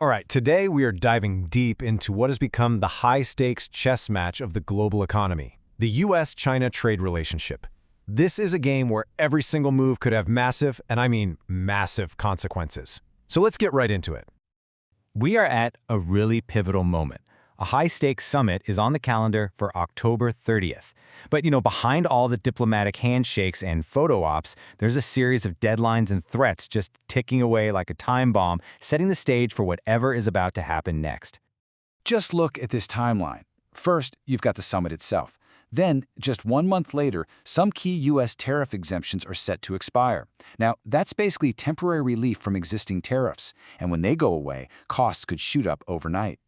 All right, today we are diving deep into what has become the high-stakes chess match of the global economy, the US-China trade relationship. This is a game where every single move could have massive, and I mean massive, consequences. So let's get right into it. We are at a really pivotal moment. A high-stakes summit is on the calendar for October 30th. But, behind all the diplomatic handshakes and photo ops, there's a series of deadlines and threats just ticking away like a time bomb, setting the stage for whatever is about to happen next. Just look at this timeline. First, you've got the summit itself. Then, just 1 month later, some key U.S. tariff exemptions are set to expire. Now, that's basically temporary relief from existing tariffs, and when they go away, costs could shoot up overnight.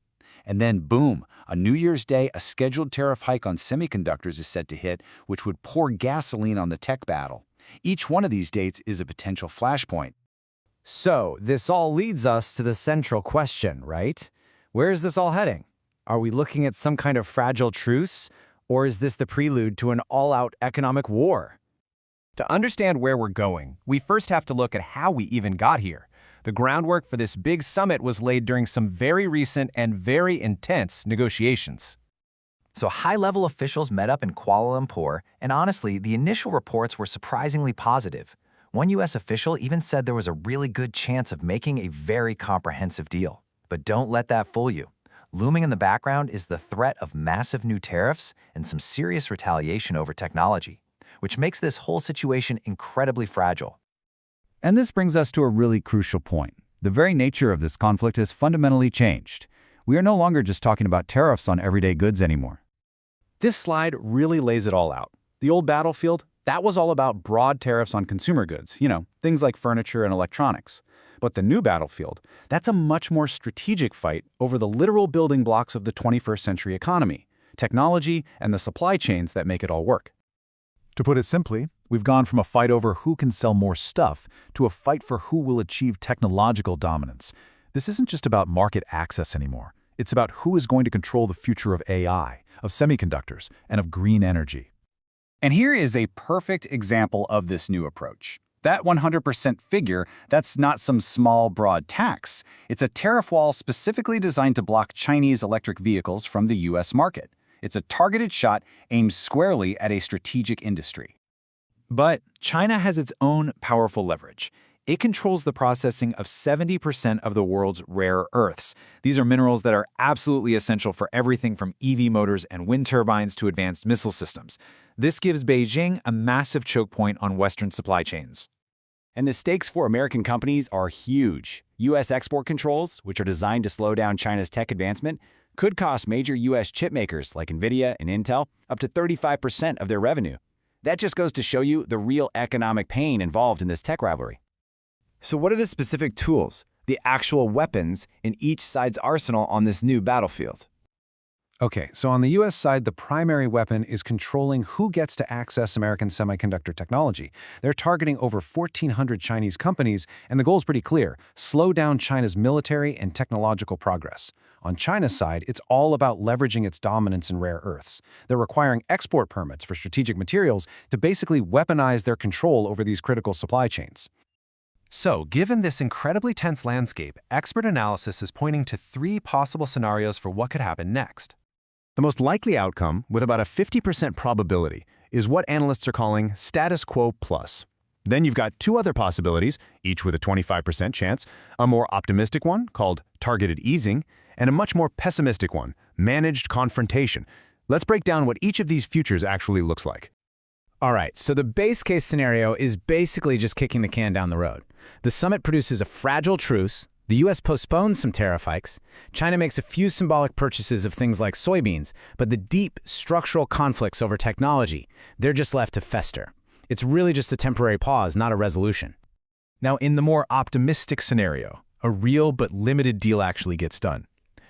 And then, boom, on New Year's Day, a scheduled tariff hike on semiconductors is set to hit, which would pour gasoline on the tech battle. Each one of these dates is a potential flashpoint. So, this all leads us to the central question, right? Where is this all heading? Are we looking at some kind of fragile truce? Or is this the prelude to an all-out economic war? To understand where we're going, we first have to look at how we even got here. The groundwork for this big summit was laid during some very recent and very intense negotiations. So high-level officials met up in Kuala Lumpur, and honestly, the initial reports were surprisingly positive. One U.S. official even said there was a really good chance of making a very comprehensive deal. But don't let that fool you. Looming in the background is the threat of massive new tariffs and some serious retaliation over technology, which makes this whole situation incredibly fragile. And this brings us to a really crucial point. The very nature of this conflict has fundamentally changed. We are no longer just talking about tariffs on everyday goods anymore. This slide really lays it all out. The old battlefield, that was all about broad tariffs on consumer goods, things like furniture and electronics. But the new battlefield, that's a much more strategic fight over the literal building blocks of the 21st century economy, technology and the supply chains that make it all work. To put it simply, we've gone from a fight over who can sell more stuff to a fight for who will achieve technological dominance. This isn't just about market access anymore. It's about who is going to control the future of AI, of semiconductors, and of green energy. And here is a perfect example of this new approach. That 100% figure, that's not some small, broad tax. It's a tariff wall specifically designed to block Chinese electric vehicles from the U.S. market. It's a targeted shot aimed squarely at a strategic industry. But China has its own powerful leverage. It controls the processing of 70% of the world's rare earths. These are minerals that are absolutely essential for everything from EV motors and wind turbines to advanced missile systems. This gives Beijing a massive choke point on Western supply chains. And the stakes for American companies are huge. U.S. export controls, which are designed to slow down China's tech advancement, could cost major U.S. chip makers like NVIDIA and Intel up to 35% of their revenue. That just goes to show you the real economic pain involved in this tech rivalry. So what are the specific tools, the actual weapons, in each side's arsenal on this new battlefield? Okay, so on the US side, the primary weapon is controlling who gets to access American semiconductor technology. They're targeting over 1,400 Chinese companies, and the goal is pretty clear: slow down China's military and technological progress. On China's side, it's all about leveraging its dominance in rare earths. They're requiring export permits for strategic materials to basically weaponize their control over these critical supply chains. So, given this incredibly tense landscape, expert analysis is pointing to 3 possible scenarios for what could happen next. The most likely outcome, with about a 50% probability, is what analysts are calling status quo plus. Then you've got 2 other possibilities, each with a 25% chance, a more optimistic one, called targeted easing, and a much more pessimistic one, managed confrontation. Let's break down what each of these futures actually looks like. All right, so the base case scenario is basically just kicking the can down the road. The summit produces a fragile truce, the U.S. postpones some tariff hikes, China makes a few symbolic purchases of things like soybeans, but the deep structural conflicts over technology, they're just left to fester. It's really just a temporary pause, not a resolution. Now, in the more optimistic scenario, a real but limited deal actually gets done.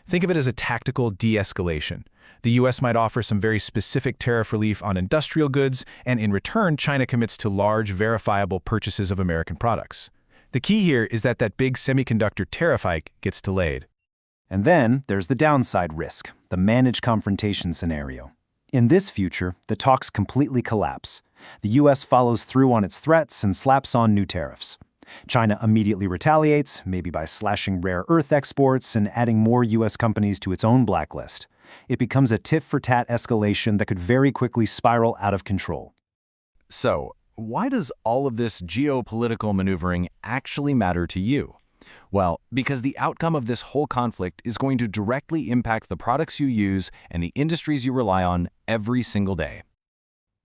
Think of it as a tactical de-escalation. The U.S. might offer some very specific tariff relief on industrial goods, and in return, China commits to large, verifiable purchases of American products. The key here is that big semiconductor tariff hike gets delayed. And then there's the downside risk, the managed confrontation scenario. In this future, the talks completely collapse. The U.S. follows through on its threats and slaps on new tariffs. China immediately retaliates, maybe by slashing rare earth exports and adding more U.S. companies to its own blacklist. It becomes a tit-for-tat escalation that could very quickly spiral out of control. So, why does all of this geopolitical maneuvering actually matter to you? Well, because the outcome of this whole conflict is going to directly impact the products you use and the industries you rely on every single day.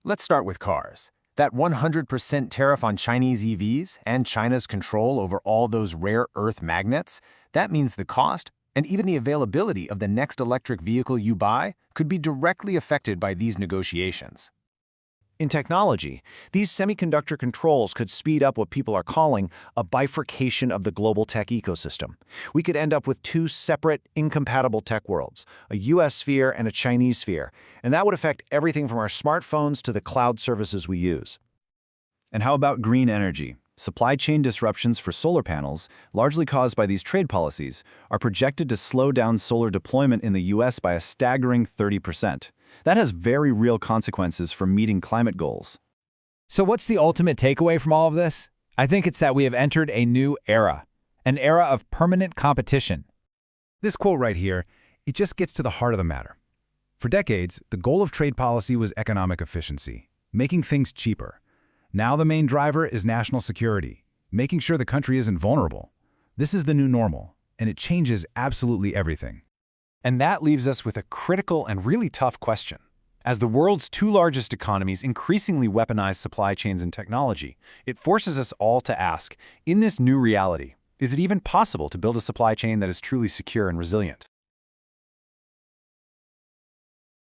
Let's start with cars. That 100% tariff on Chinese EVs and China's control over all those rare earth magnets, that means the cost and even the availability of the next electric vehicle you buy could be directly affected by these negotiations. In technology, these semiconductor controls could speed up what people are calling a bifurcation of the global tech ecosystem. We could end up with two separate, incompatible tech worlds, a US sphere and a Chinese sphere, and that would affect everything from our smartphones to the cloud services we use. And how about green energy? Supply chain disruptions for solar panels, largely caused by these trade policies, are projected to slow down solar deployment in the US by a staggering 30%. That has very real consequences for meeting climate goals. So what's the ultimate takeaway from all of this? I think it's that we have entered a new era, an era of permanent competition. This quote right here, it just gets to the heart of the matter. For decades, the goal of trade policy was economic efficiency, making things cheaper. Now the main driver is national security, making sure the country isn't vulnerable. This is the new normal, and it changes absolutely everything. And that leaves us with a critical and really tough question. As the world's two largest economies increasingly weaponize supply chains and technology, it forces us all to ask, in this new reality, is it even possible to build a supply chain that is truly secure and resilient?